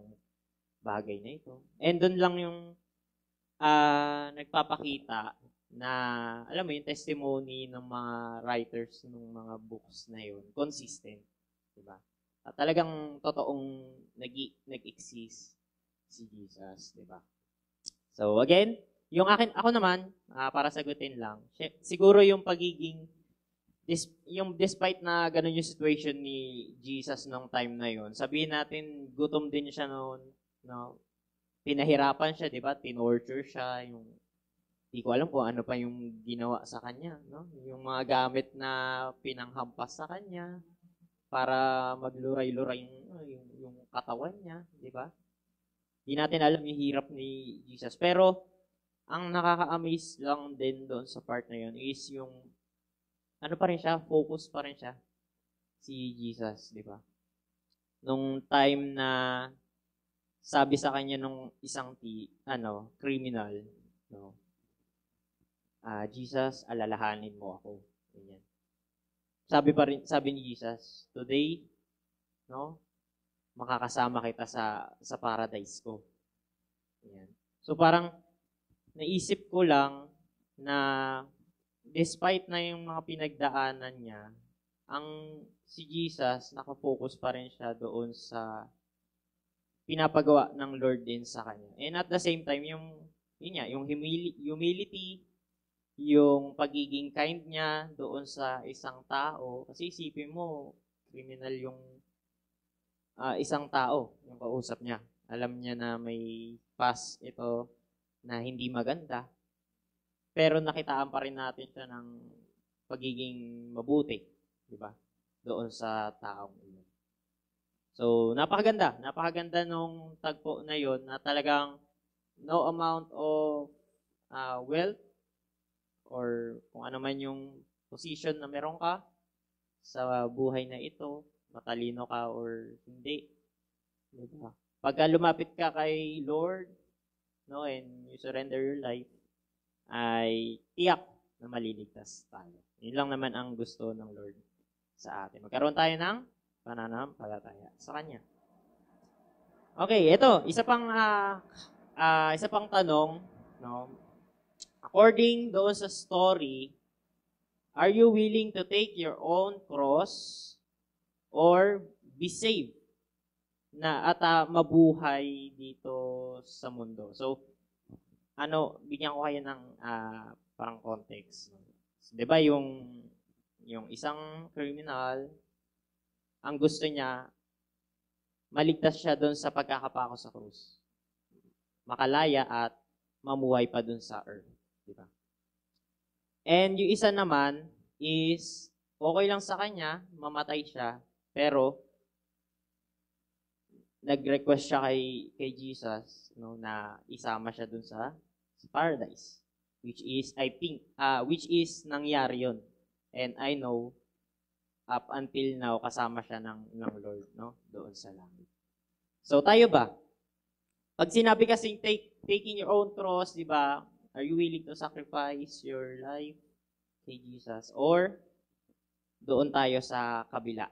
Speaker 3: bagay na ito. And doon lang yung nagpapakita na, alam mo, yung testimony ng mga writers ng mga books na yun, consistent, di ba? At talagang totoong nag-exist si Jesus, di ba? So, again, ako naman, para sagutin lang, siguro yung pagiging, yung despite na ganun yung situation ni Jesus nung time na yun, sabihin natin, gutom din siya noon, no? Pinahirapan siya, di ba? Tinorture siya, di ko alam kung ano pa yung ginawa sa kanya, no? Yung mga gamit na pinanghampas sa kanya, para magluray-luray yung katawan niya, di ba? Di natin alam yung hirap ni Jesus. Pero, ang nakaka-amaze lang din doon sa part na yun is yung, pa rin siya, focus pa rin siya, si Jesus, di ba? Nung time na sabi sa kanya nung isang criminal, no? Jesus, alalahanin mo ako. Ganyan. Sabi ni Jesus, today, no, makakasama kita sa paradise ko. Ayan. So parang naisip ko lang na despite na yung mga pinagdaanan niya, si Jesus nakafocus pa rin siya doon sa pinapagawa ng Lord din sa kanya. And at the same time, yung humility, yung pagiging kind niya doon sa isang tao. Kasi isipin mo, criminal yung isang tao, yung kausap niya. Alam niya na may past ito na hindi maganda. Pero nakitaan pa rin natin siya ng pagiging mabuti, di ba? Doon sa taong iyon. So, napakaganda nung tagpo na yon na talagang no amount of wealth or kung ano man yung position na meron ka sa buhay na ito, matalino ka or hindi. Diba? Pagka lumapit ka kay Lord, no, and you surrender your life, ay tiyak na maliligtas tayo. Yun lang naman ang gusto ng Lord sa atin. Magkaroon tayo ng pananampalataya sa Kanya. Okay, ito, isa pang tanong, no? According doon sa story, are you willing to take your own cross or be saved at mabuhay dito sa mundo? So, bigyan ko kayo ng parang context. So, 'di ba yung isang criminal, ang gusto niya maligtas siya doon sa pagkakapako sa krus. Makalaya at mamuhay pa doon sa earth. Diba? And yung isa naman is, okay lang sa kanya, mamatay siya, pero nag-request siya kay Jesus, no, na isama siya dun sa paradise. Which is nangyari yun. And I know, up until now, kasama siya ng Lord, no, doon sa langit. So tayo ba? Pag sinabi kasing taking your own cross, di ba? Are you willing to sacrifice your life kay Jesus? Or doon tayo sa kabila?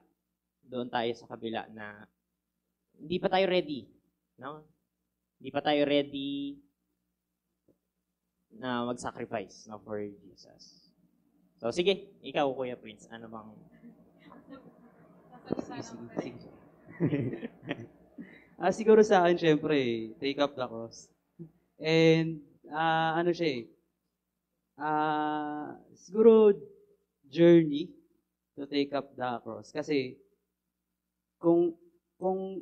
Speaker 3: Doon tayo sa kabila na hindi pa tayo ready, no? Hindi pa tayo ready na mag-sacrifice no, for Jesus. So, sige, ikaw, Kuya Prince, ano bang...
Speaker 4: Sige. Siguro sa akin, syempre, take up the cross. And, ano siya siguro, journey to take up the cross. Kasi, kung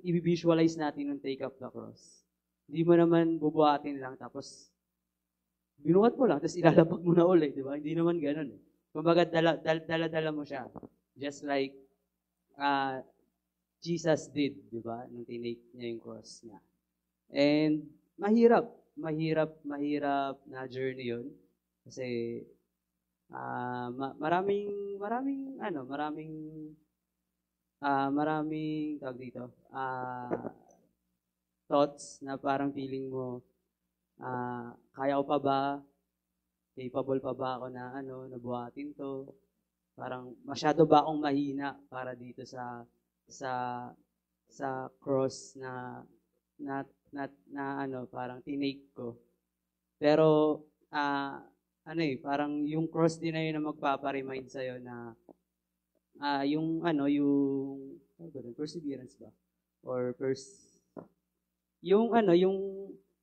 Speaker 4: i-visualize natin yung take up the cross, hindi mo naman bubuhatin lang, tapos, binuhat mo lang, tapos ilalabag mo na ulit, di ba? Hindi naman ganun. Kumbaga, dala-dala mo siya. Just like, Jesus did, di ba? Nung tinake niya yung cross niya. And mahirap na journey yun. Kasi maraming tawag dito, thoughts na parang feeling mo, kaya ko pa ba? Capable pa ba ako na nabuhatin to? Parang masyado ba akong mahina para dito sa cross na parang tinake ko. Pero parang yung cross din na yun na magpapa-remind sa na yung perseverance ba? Or yung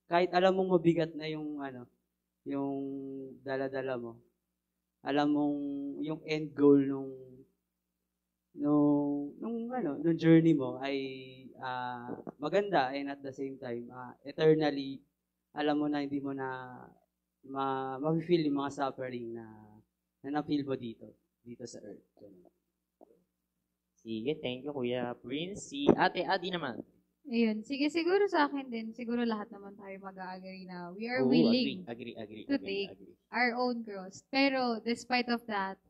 Speaker 4: kahit alam mong mabigat na yung dala-dala mo. Alam mong yung end goal nung journey mo ay maganda, and at the same time eternally alam mo na hindi mo na ma-feel yung mga suffering na na-feel mo dito sa earth.
Speaker 3: Sige, thank you, Kuya Prince. Si Ate Adi naman.
Speaker 2: Ayun. Sige, siguro sa akin din, siguro lahat naman tayo mag-agree na we are
Speaker 3: Oo,
Speaker 2: willing
Speaker 3: agree.
Speaker 2: to take our own cross. Pero, despite of that,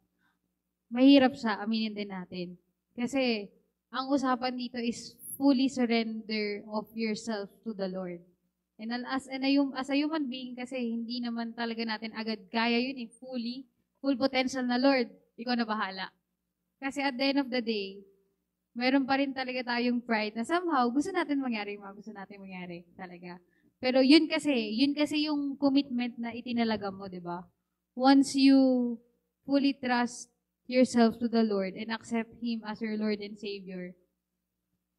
Speaker 2: mahirap siya, aminin din natin. Kasi, ang usapan dito is fully surrender of yourself to the Lord. And as a human being, kasi hindi naman talaga natin agad kaya yun full potential na Lord, ikaw na bahala. Kasi at the end of the day, meron pa rin talaga tayong pride na somehow gusto natin mangyari talaga. Pero yun kasi yung commitment na itinalaga mo, di ba? Once you fully trust yourself to the Lord and accept Him as your Lord and Savior,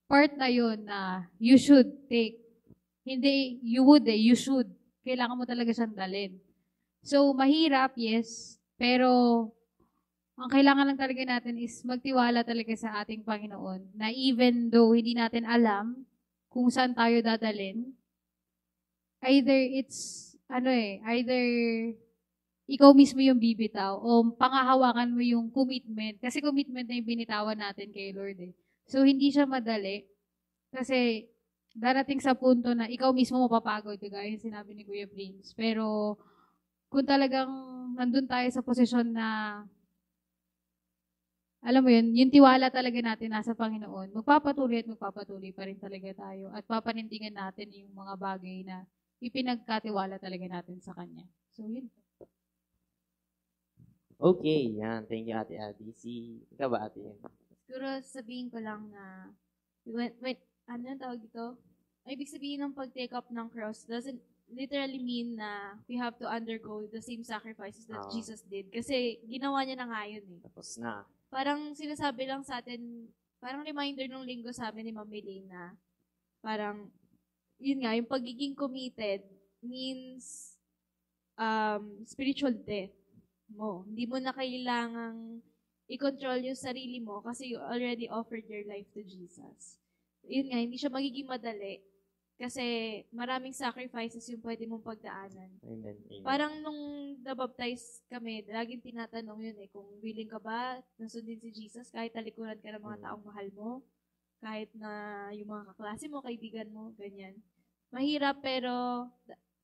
Speaker 2: part na yun na you should take. Hindi, you should. Kailangan mo talaga siyang dalhin. So, mahirap, yes, pero ang kailangan lang talaga natin is magtiwala talaga sa ating Panginoon na even though hindi natin alam kung saan tayo dadalhin, either ikaw mismo yung bibitaw o pangahawakan mo yung commitment. Kasi commitment na yung binitawan natin kay Lord eh. So, hindi siya madali. Kasi, darating sa punto na ikaw mismo mapapagod, gaya yung sinabi ni Kuya Prince. Pero, kung talagang nandun tayo sa posisyon na, alam mo yun, yung tiwala talaga natin nasa Panginoon, magpapatuloy pa rin talaga tayo at papanindigan natin yung mga bagay na ipinagkatiwala talaga natin sa Kanya. So, yun.
Speaker 3: Okay, yan. Thank you, Ate Adi. Ikaw ba, Ate?
Speaker 1: Siguro sabihin ko lang na, ano yung tawag dito? Ibig sabihin ng pag-take up ng cross doesn't literally mean na we have to undergo the same sacrifices that Jesus did. Kasi ginawa niya na nga yun eh.
Speaker 3: Tapos na.
Speaker 1: Parang sinasabi lang sa atin, parang reminder nung linggo sa amin ni Ma'am Elaine na parang, yun nga, yung pagiging committed means spiritual death mo. Hindi mo na kailangang i-control yung sarili mo kasi you already offered your life to Jesus. Yun nga, hindi siya magiging madali kasi maraming sacrifices yung pwede mong pagdaanan.
Speaker 3: Amen.
Speaker 1: Parang nung nabaptize kami, laging tinatanong yun eh, kung willing ka ba na sundin si Jesus kahit talikuran ka ng mga taong mahal mo, kahit na yung mga kaklase mo, kaibigan mo, ganyan. Mahirap pero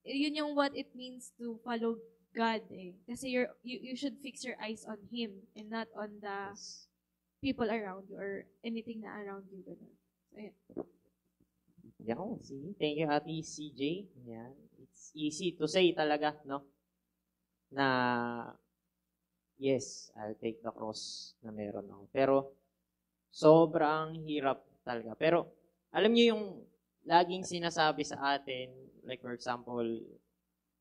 Speaker 1: yun yung what it means to follow God eh. Kasi you should fix your eyes on Him and not on the people around you or anything na around you. Ganun. So, ayan.
Speaker 3: Yan, thank you, Ate CJ. Yan. It's easy to say talaga, no? Na, yes, I'll take the cross na meron ako. Pero, sobrang hirap talaga. Pero, alam niyo laging sinasabi sa atin, like for example,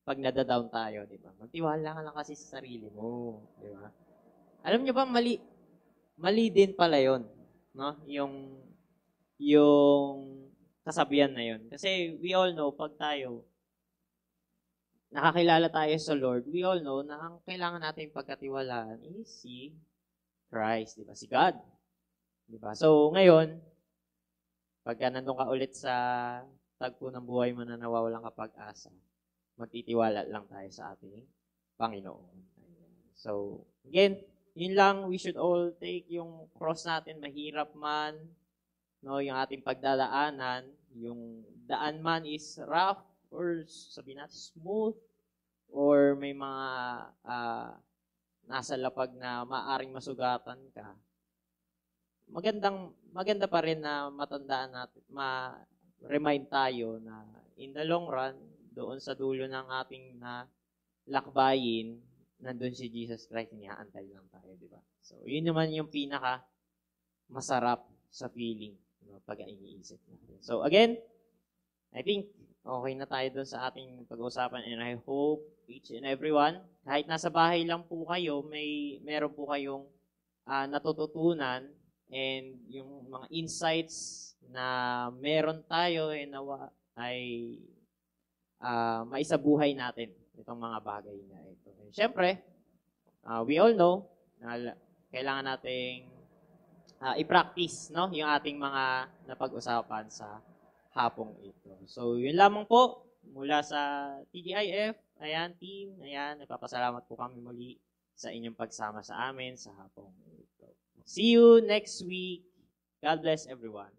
Speaker 3: pag nadadown tayo, di ba? Magtiwala ka lang kasi sa sarili mo, di ba? Alam niyo ba, mali din pala yon, no? Yung kasabihan na yon. Kasi we all know, pag tayo, nakakilala tayo sa Lord, we all know na ang kailangan natin pagkatiwalaan is si Christ, di ba? Si God. Di ba? So, ngayon, pagka nandun ka ulit sa tagpo ng buhay mo na nawawalan ka pag-asa, magtitiwala lang tayo sa ating Panginoon. So, again, yun lang, we should all take yung cross natin, mahirap man, no, yung ating pagdadaanan, yung daan man is rough, or sabihin natin smooth, or may mga nasa lapag na maaring masugatan ka, maganda pa rin na matandaan natin, ma-remind tayo na in the long run, doon sa dulo ng ating na lakbayin, nandun si Jesus Christ, inihaantay lang tayo, di ba? So, yun naman yung pinaka masarap sa feeling, pag iniisip natin. So, again, I think okay na tayo doon sa ating pag-uusapan, and I hope each and everyone, kahit nasa bahay lang po kayo, meron po kayong natututunan, and yung mga insights na meron tayo ay maisabuhay natin itong mga bagay na ito. And syempre, we all know na kailangan nating i-practice, no, yung ating mga napag-usapan sa hapong ito. So, yun lamang po mula sa TGIF. Ayan, team. Ayan, nagpapasalamat po kami muli sa inyong pagsama sa amin sa hapong ito. See you next week. God bless everyone.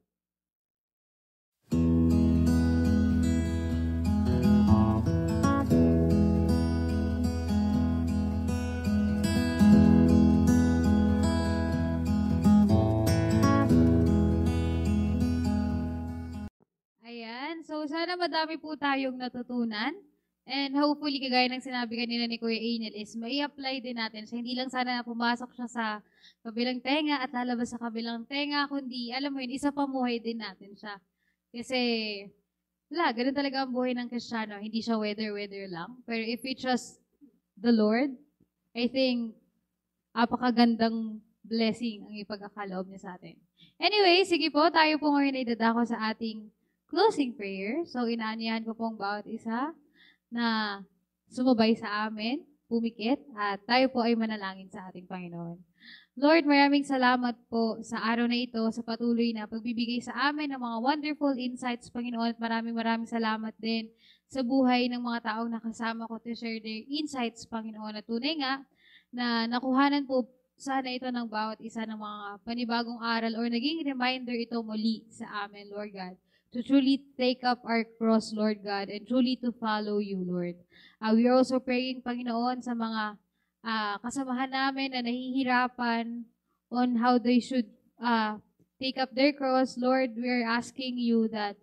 Speaker 2: Ayan. So, sana madami po tayong natutunan. And hopefully, kagaya ng sinabi kanina ni Kuya Enel, is mai-apply din natin siya. Hindi lang sana pumasok siya sa kabilang tenga at lalabas sa kabilang tenga, kundi, alam mo yun, isa pamuhay din natin siya. Kasi, ganun talaga ang buhay ng Kristiyano. Hindi siya weather lang. Pero if we trust the Lord, I think, apakagandang blessing ang ipagkakaloob niya sa atin. Anyway, sige po, tayo po ngayon ay dadako sa ating closing prayer. So, inaanyahan ko pong bawat isa na sumabay sa amin, pumikit, at tayo po ay manalangin sa ating Panginoon. Lord, maraming salamat po sa araw na ito, sa patuloy na pagbibigay sa amin ng mga wonderful insights, Panginoon, at maraming salamat din sa buhay ng mga taong nakasama ko to share their insights, Panginoon. At tunay nga na nakuhanan po sana ito ng bawat isa ng mga panibagong aral or naging reminder ito muli sa amin, Lord God, to truly take up our cross, Lord God, and truly to follow you, Lord. We are also praying, Panginoon, sa mga kasamahan namin na nahihirapan on how they should take up their cross. Lord, we are asking you that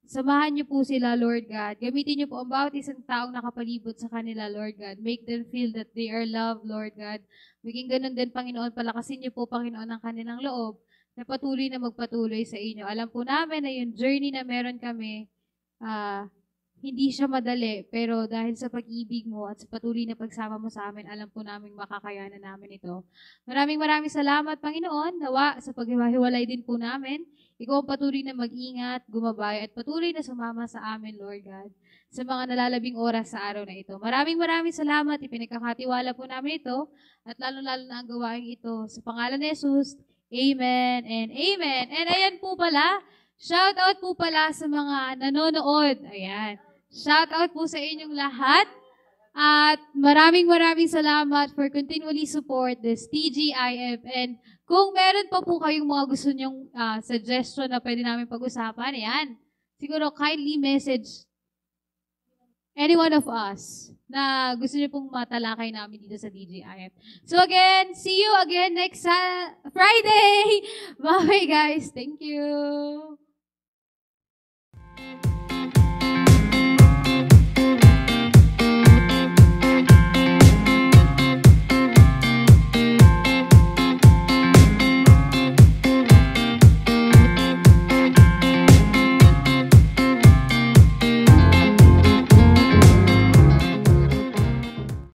Speaker 2: samahan niyo po sila, Lord God. Gamitin niyo po ang bawat isang taong nakapalibot sa kanila, Lord God. Make them feel that they are loved, Lord God. Maging ganun din, Panginoon, palakasin niyo po, Panginoon, ang kanilang loob na patuloy na magpatuloy sa inyo. Alam po namin na yung journey na meron kami, hindi siya madali, pero dahil sa pag-ibig mo at sa patuloy na pagsama mo sa amin, alam po namin makakayanan namin ito. Maraming salamat, Panginoon, nawa sa paghiwalay din po namin. Ikaw ang patuloy na mag-ingat, gumabay, at patuloy na sumama sa amin, Lord God, sa mga nalalabing oras sa araw na ito. Maraming salamat, ipinagkakatiwala po namin ito, at lalo-lalo na ang gawain ito. Sa pangalan ni Jesus, Amen and Amen. And ayan po pala, shout out po pala sa mga nanonood. Ayan. Shout out po sa inyong lahat. At maraming salamat for continually support this TGIF. And kung meron pa po kayong mga gusto nyong suggestion na pwede namin pag-usapan, ayan. Siguro kindly message any one of us na gusto niyo pong matalakay namin dito sa DJIF. So again, see you again next Friday! Bye guys! Thank you!